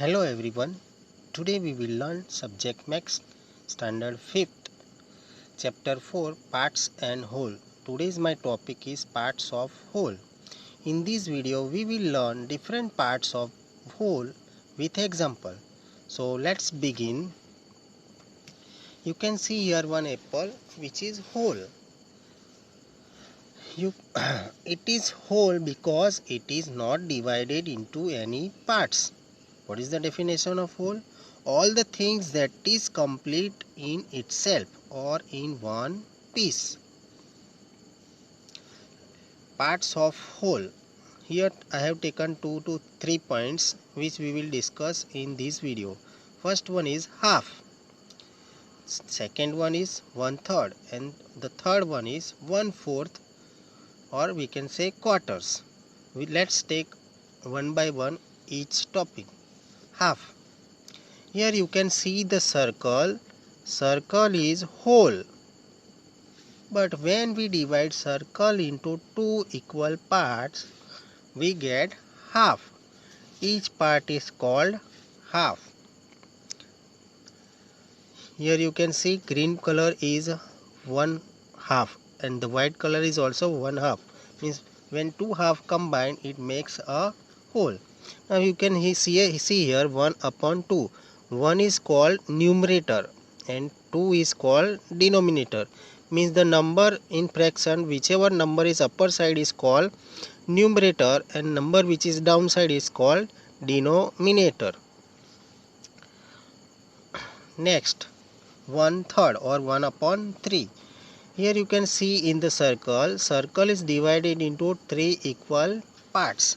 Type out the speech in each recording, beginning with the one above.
Hello everyone. Today we will learn subject Max Standard 5th Chapter 4 Parts and Whole. Today's my topic is parts of whole. In this video we will learn different parts of whole with example. So let's begin. You can see here one apple which is whole. It is whole because it is not divided into any parts. What is the definition of whole? All the things that is complete in itself or in one piece. Parts of whole. Here I have taken 2 to 3 points which we will discuss in this video. First one is half. Second one is 1/3 and the third one is 1/4 or we can say quarters. Let's take one by one each topic. Half. Here you can see the circle. Circle is whole. But when we divide circle into two equal parts, we get half. Each part is called half. Here you can see green color is 1/2 and the white color is also 1/2. Means when two half combine, it makes a whole. Now you can see here 1/2. 1 is called numerator and 2 is called denominator. Means the number in fraction, whichever number is upper side is called numerator and number which is downside is called denominator. Next, 1/3 or 1/3. Here you can see in the circle is divided into three equal parts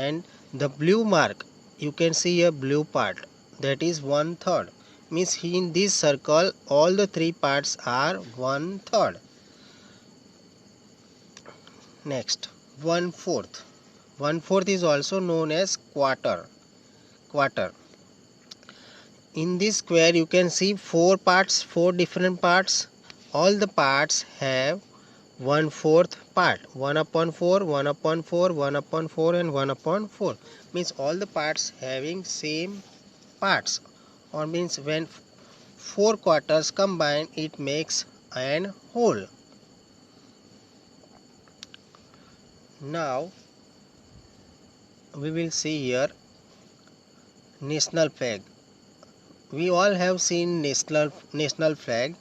and the blue mark, you can see a blue part, that is 1/3. Means in this circle all the three parts are 1/3. Next, 1/4. 1/4 is also known as quarter. In this square you can see four different parts. All the parts have 1/4 part. 1/4, 1/4, 1/4 and 1/4. Means all the parts having same parts, or means when four quarters combine, it makes an whole. Now we will see here national flag. We all have seen national flag.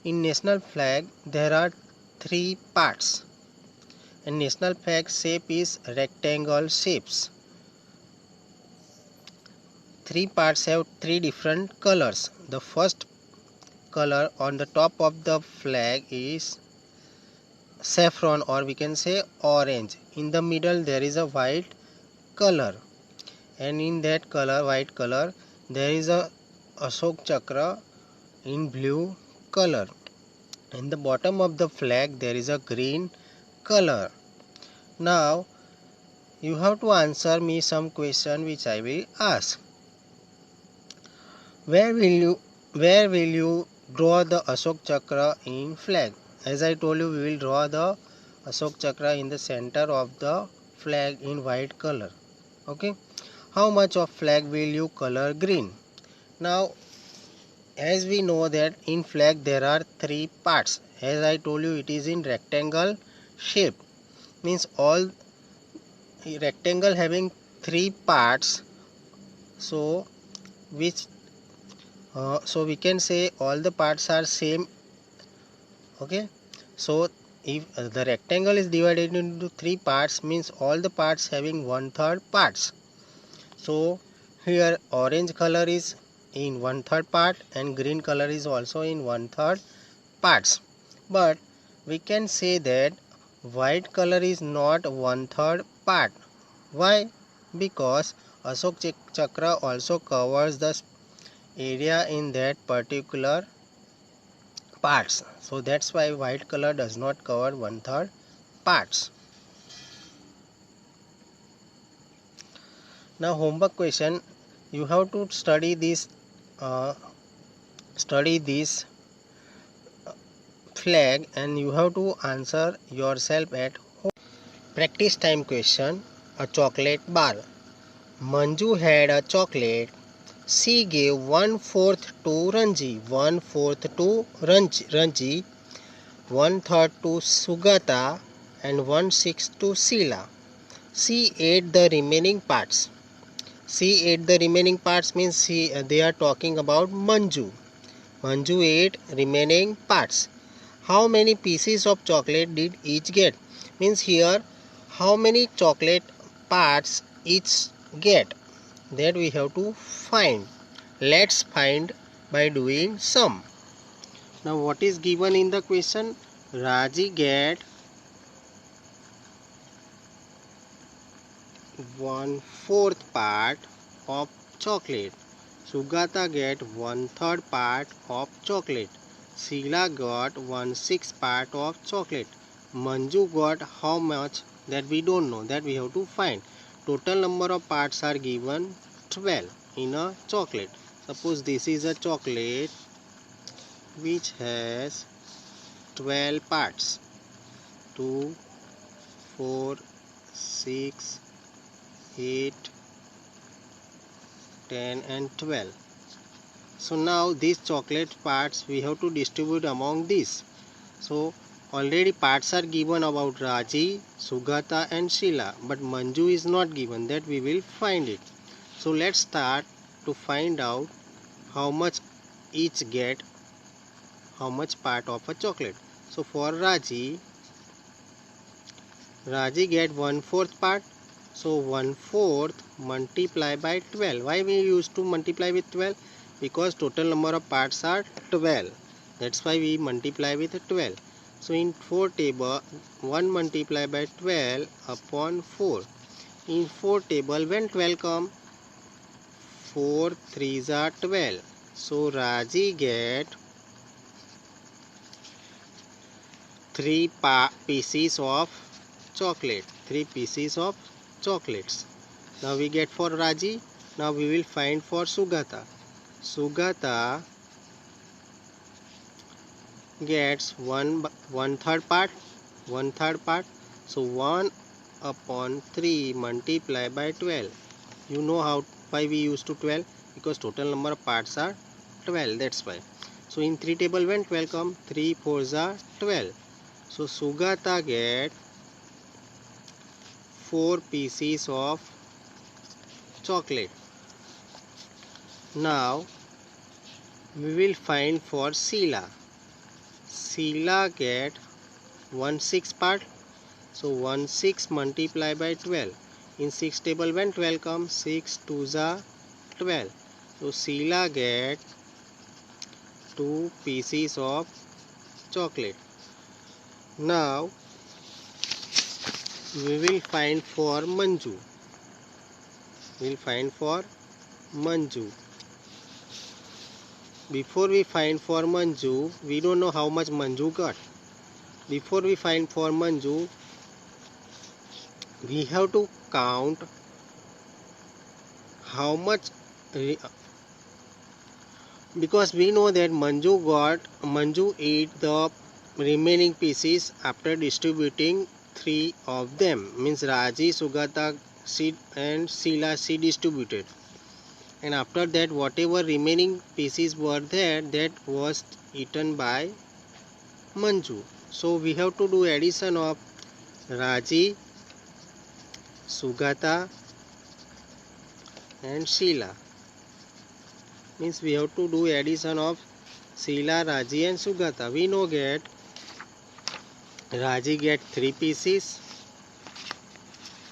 In national flag there are three parts and national flag shape is rectangle shapes. Three parts have three different colors. The first color on the top of the flag is saffron or we can say orange. In the middle there is a white color and in that color, white color, there is a Ashok Chakra in blue color. In the bottom of the flag there is a green color. Now you have to answer me some question which I will ask. Where will you draw the Ashok Chakra in flag? As I told you, we will draw the Ashok Chakra in the center of the flag in white color. Okay. How much of flag will you color green? Now as we know that in flag there are three parts. As I told you, it is in rectangle shape. Means all rectangle having three parts. So we can say all the parts are same. Okay. So if the rectangle is divided into three parts, means all the parts having 1/3 parts. So here orange color is in 1/3 part and green color is also in 1/3 parts. But we can say that white color is not 1/3 part. Why? Because Ashok Chakra also covers the area in that particular parts. So that's why white color does not cover 1/3 parts. Now homework question, you have to study this flag and you have to answer yourself at home. Practice time question, a chocolate bar. Manju had a chocolate C gave 1/4 to Ranji, 1/4 to Ranji, 1/3 to Sugata, and 1/6 to Sheila. She ate the remaining parts. She ate the remaining parts means they are talking about Manju. Manju ate remaining parts. How many pieces of chocolate did each get? Means here, how many chocolate parts each get? That we have to find. Let's find by doing sum. Now what is given in the question? Raji get 1/4 part of chocolate. Sugata get 1/3 part of chocolate. Sheila got 1/6 part of chocolate. Manju got how much? That we don't know. That we have to find. Total number of parts are given 12 in a chocolate. Suppose this is a chocolate which has 12 parts. 2, 4, 6, 8, 10 and 12. So now these chocolate parts we have to distribute among these. So already parts are given about Raji, Sugata and Sheila, but Manju is not given. That we will find it. So let's start to find out how much each get, how much part of a chocolate. So for Raji get 1/4 part. So 1/4 multiply by 12. Why we used to multiply with 12? Because total number of parts are 12. That's why we multiply with 12. So in 4 table, 1 multiply by 12 upon 4. In 4 table, when 12 come, 4 3s are 12. So Raji get 3 pieces of chocolate. 3 pieces of chocolates. Now we get for Raji. Now we will find for Sugata. Sugata gets 1/3 part. 1/3 part. So 1 upon 3 multiply by 12. You know how why we used to 12? Because total number of parts are 12. That's why. So in 3 table when 12 come, 3 4s are 12. So Sugata get 4 pieces of chocolate. Now we will find for Sheila. Sheila get 1/6 part. So 1/6 multiply by 12. In 6 table when 12 comes, 6 2s are 12. So Sheila get 2 pieces of chocolate. Now we will find for Manju. We will find for Manju. Before we find for Manju, we don't know how much Manju got. Before we find for Manju, we have to count how much, because we know that Manju ate the remaining pieces after distributing 3 of them, means Raji, Sugata and Sheila she distributed, and after that whatever remaining pieces were there, that was eaten by Manju. So we have to do addition of Raji, Sugata and Sheila. Means we have to do addition of Sheila, Raji and Sugata. We know that Raji get 3 pieces,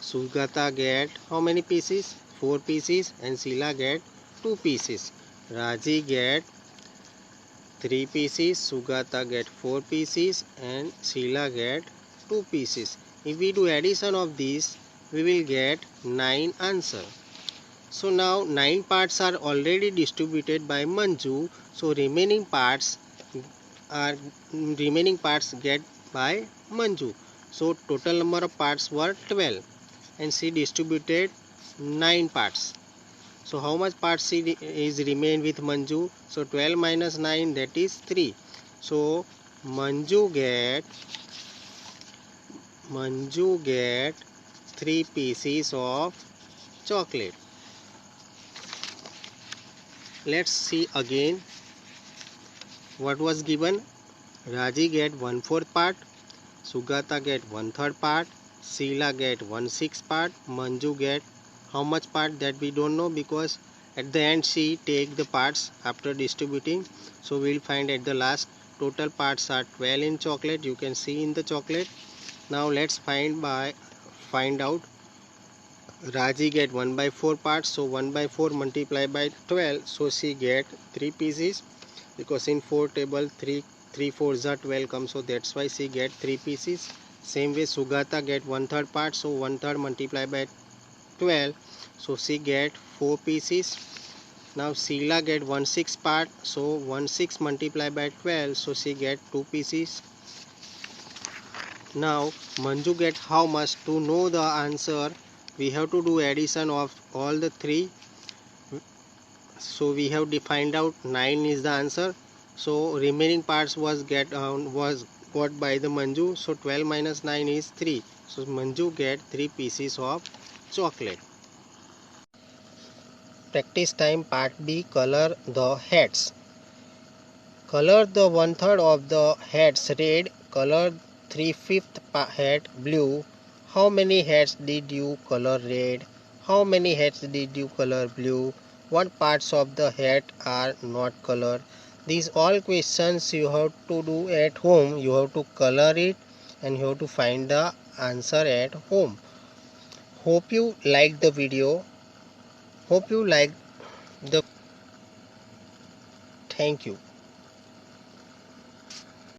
Sugata get how many pieces? 4 pieces, and Sheila get 2 pieces. Raji get 3 pieces, Sugata get 4 pieces and Sheila get 2 pieces. If we do addition of these, we will get 9 answer. So now 9 parts are already distributed by Manju. So remaining parts get by Manju. So total number of parts were 12 and she distributed 9 parts. So how much parts is remain with Manju? So 12 minus 9, that is 3. So Manju get 3 pieces of chocolate. let's see again what was given. Raji get 1/4 part, Sugata get 1/3 part, Sheila get 1/6 part, Manju get how much part, that we don't know, because at the end she take the parts after distributing. So we'll find at the last. Total parts are 12 in chocolate, you can see in the chocolate. Now let's find out. Raji get 1/4 parts, so 1/4 multiplied by 12, so she get 3 pieces, because in 4 table 3 4s are 12 come, so that's why she get 3 pieces. Same way Sugata get 1/3 part, so 1/3 multiplied by 12, so she get 4 pieces. Now Sheila get 1/6 part, so 1/6 multiplied by 12, so she get 2 pieces. Now Manju get how much? To know the answer we have to do addition of all the three. So we have defined out 9 is the answer. So remaining parts was got by the Manju. So 12 minus 9 is 3. So Manju get 3 pieces of chocolate. Practice time part B. Color the heads. Color the 1/3 of the heads red. Color 3/5 head blue. How many heads did you color red? How many heads did you color blue? What parts of the head are not colored? These all questions you have to do at home. You have to color it and you have to find the answer at home. Hope you liked the video. Hope you liked the. Thank you.